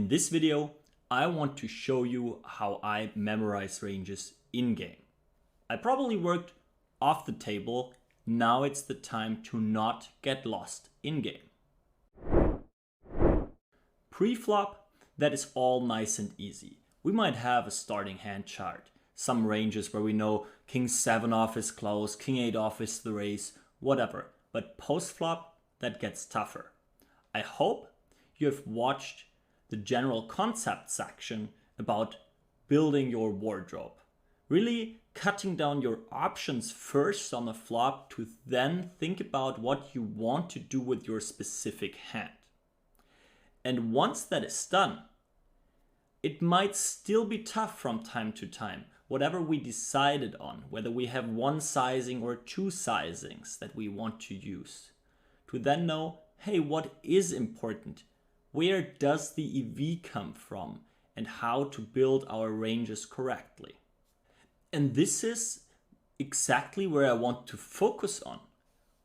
In this video, I want to show you how I memorize ranges in-game. I probably worked off the table. Now it's the time to not get lost in-game. Pre-flop, that is all nice and easy. We might have a starting hand chart, some ranges where we know king 7 off is close, king 8 off is the race, whatever. But post-flop, that gets tougher. I hope you have watched the general concept section about building your wardrobe. Really cutting down your options first on the flop to then think about what you want to do with your specific hand. And once that is done, it might still be tough from time to time, whatever we decided on, whether we have one sizing or two sizings that we want to use, to then know, hey, what is important? Where does the EV come from? And how to build our ranges correctly. And this is exactly where I want to focus on.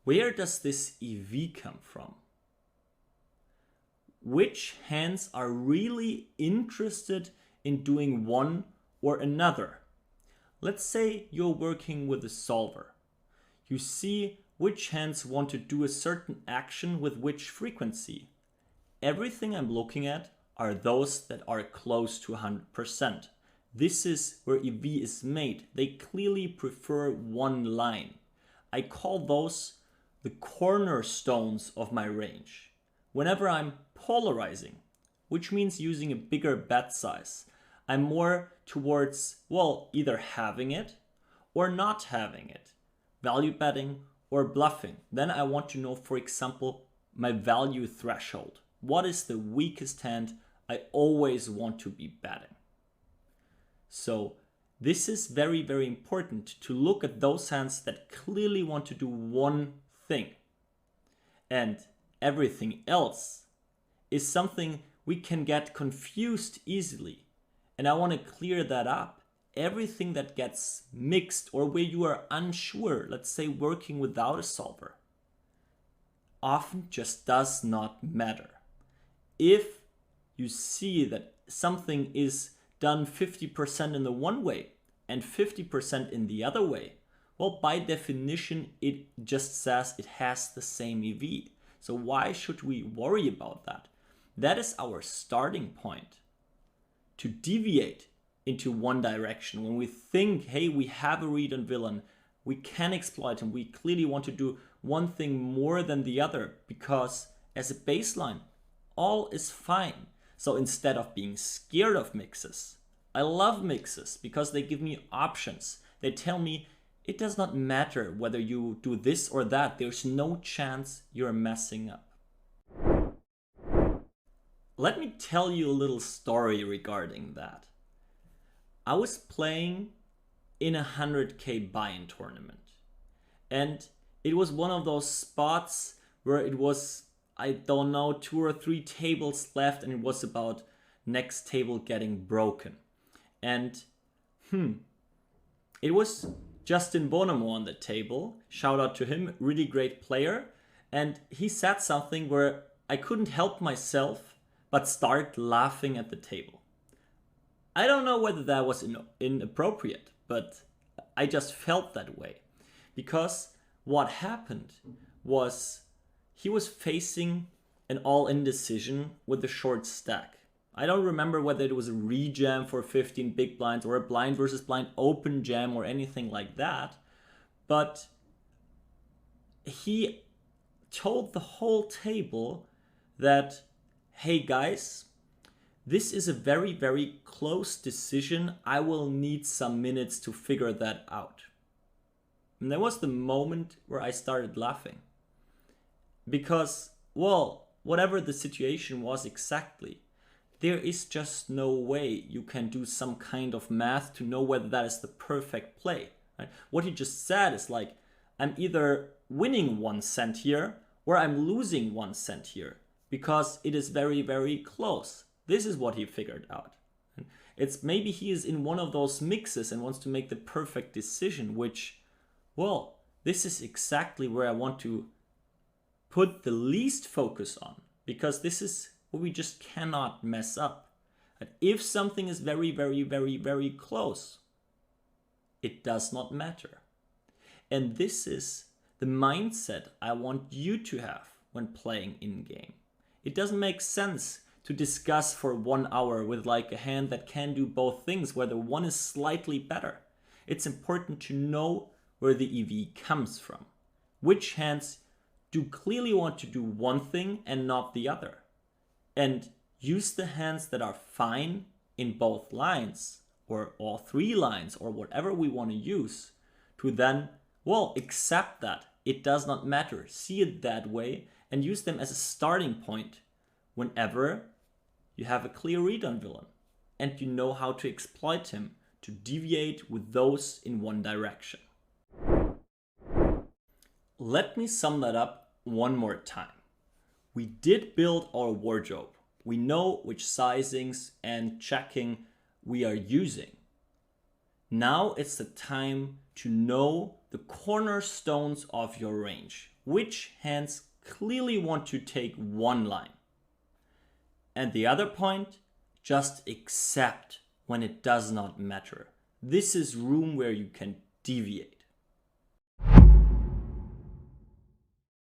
Where does this EV come from? Which hands are really interested in doing one or another? Let's say you're working with a solver. You see which hands want to do a certain action with which frequency. Everything I'm looking at are those that are close to 100%. This is where EV is made. They clearly prefer one line. I call those the cornerstones of my range. Whenever I'm polarizing, which means using a bigger bet size, I'm more towards, well, either having it or not having it, value betting or bluffing. Then I want to know, for example, my value threshold. What is the weakest hand I always want to be betting? So this is very, very important to look at those hands that clearly want to do one thing. And everything else is something we can get confused easily. And I want to clear that up. Everything that gets mixed or where you are unsure, let's say working without a solver, often just does not matter. If you see that something is done 50% in the one way and 50% in the other way, well, by definition, it just says it has the same EV. So why should we worry about that? That is our starting point. To deviate into one direction, when we think, hey, we have a read on villain, we can exploit him, we clearly want to do one thing more than the other because as a baseline, all is fine. So instead of being scared of mixes, I love mixes because they give me options. They tell me it does not matter whether you do this or that. There's no chance you're messing up. Let me tell you a little story regarding that. I was playing in a 100K buy-in tournament. And it was one of those spots where it was, I don't know, 2 or 3 tables left and it was about next table getting broken. And it was Justin Bonomo on the table. Shout out to him, really great player. And he said something where I couldn't help myself but start laughing at the table. I don't know whether that was inappropriate, but I just felt that way. Because what happened was he was facing an all-in decision with a short stack. I don't remember whether it was a rejam for 15 big blinds or a blind versus blind open jam or anything like that. But he told the whole table that, hey guys, this is a very, very close decision. I will need some minutes to figure that out. And that was the moment where I started laughing. Because, well, whatever the situation was exactly, there is just no way you can do some kind of math to know whether that is the perfect play. Right? What he just said is like, I'm either winning 1 cent here or I'm losing 1 cent here because it is very, very close. This is what he figured out. It's maybe he is in one of those mixes and wants to make the perfect decision, which, well, this is exactly where I want to put the least focus on, because this is what we just cannot mess up. That if something is very, very, very, very close, it does not matter. And this is the mindset I want you to have when playing in-game. It doesn't make sense to discuss for 1 hour with like a hand that can do both things, where the one is slightly better. It's important to know where the EV comes from. Which hands do clearly want to do one thing and not the other. And use the hands that are fine in both lines, or all 3 lines, or whatever we want to use, to then, well, accept that. It does not matter. See it that way and use them as a starting point whenever you have a clear read on villain and you know how to exploit him to deviate with those in one direction. Let me sum that up one more time. We did build our wardrobe. We know which sizings and checking we are using. Now it's the time to know the cornerstones of your range. Which hands clearly want to take one line. And the other point, just accept when it does not matter. This is room where you can deviate.